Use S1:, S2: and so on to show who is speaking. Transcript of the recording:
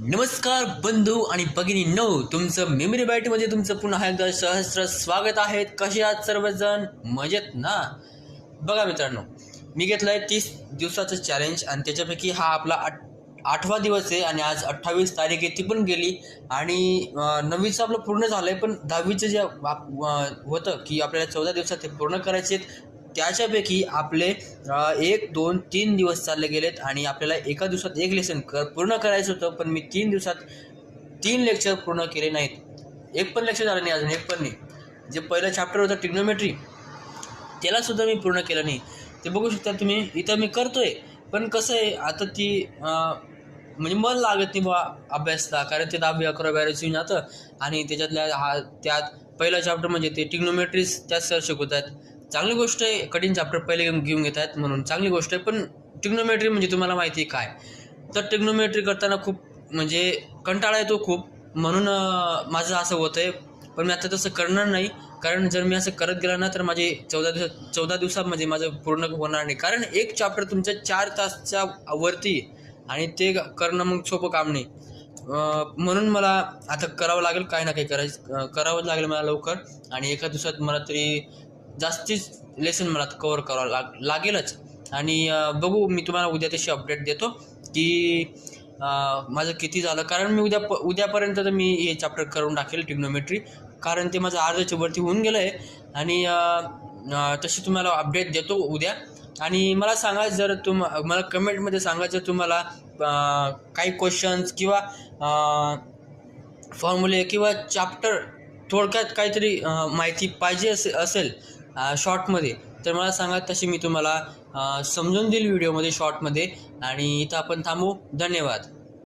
S1: नमस्कार बंधू आणि भगिनींनो, तुमचं मेमरी बाईटमध्ये तुमचं पुन्हा एकदा सहस्र स्वागत आहे. कसे आहात सर्वजण? मजेत ना? बघा मित्रांनो, मी घेतलं आहे 30 दिवसाचं चॅलेंज आणि त्याच्यापैकी हा आपला 8वा दिवस आहे आणि आज 28 तारीख आहे, ती पण गेली. आणि 9वीचं आपलं पूर्ण झालं आहे, पण 10वीचं जे होतं की आपल्याला 14 दिवसात ते पूर्ण करायचे आहेत, त्याच्यापैकी आपले 1, 2, 3 दिवस चालले गेलेत आणि आपल्याला एका दिवसात एक लेसन पूर्ण करायचं होतं, पण मी 3 दिवसात 3 लेक्चर पूर्ण केले नाहीत. एक पण लेक्चर झालं नाही, अजून एक पण नाही. जे पहिलं चॅप्टर होतं ट्रिग्नोमेट्री, त्यालासुद्धा मी पूर्ण केलं नाही. ते बघू शकता तुम्ही, इथं मी करतोय, पण कसं आहे आता ती म्हणजे मन लागत नाही बा अभ्यासला, कारण ते 10वी 11वी 12वी येऊन जातं. आणि त्यात पहिला चॅप्टर म्हणजे ते ट्रिग्नोमेट्रीज त्यात सर शिकवत आहेत. चांगली गोष्ट आहे, कठीण चॅप्टर पहिले घेऊन घेत आहेत म्हणून चांगली गोष्ट आहे. पण ट्रिग्नोमेट्री म्हणजे तुम्हाला माहिती आहे काय, तर ट्रिग्नोमेट्री करताना खूप म्हणजे कंटाळा येतो खूप, म्हणून माझं असं होतं आहे. पण मी आता तसं करणार नाही, कारण जर मी असं करत गेला ना तर माझे 14 दिवसामध्ये माझं पूर्ण होणार नाही. कारण एक चॅप्टर तुमच्या 4 तासच्या वरती आणि ते करणं मग सोपं काम नाही. म्हणून मला आता करावं लागेल, काही ना काही करावं लागेल मला लवकर. आणि एका दिवसात मला तरी जास्तीच लेसन मला कवर करावं लागेलच. आणि बघू, मी तुम्हाला उद्या तशी अपडेट देतो की माझं किती झालं. कारण मी उद्यापर्यंत तर मी हे चॅप्टर करून टाकेल ट्रिग्नोमेट्री, कारण ते माझं अर्ध्याच्या वरती होऊन गेलं आहे. आणि तशी तुम्हाला अपडेट देतो उद्या. आणि मला सांगा, जर मला कमेंटमध्ये सांगा जर तुम्हाला काही क्वेश्चन्स किंवा फॉर्म्युले किंवा चॅप्टर थोडक्यात काहीतरी माहिती पाहिजे असेल शॉर्टमध्ये, तर मला सांगा, तशी मी तुम्हाला समजून देईल व्हिडिओमध्ये शॉर्टमध्ये. आणि इथं आपण थांबू. धन्यवाद.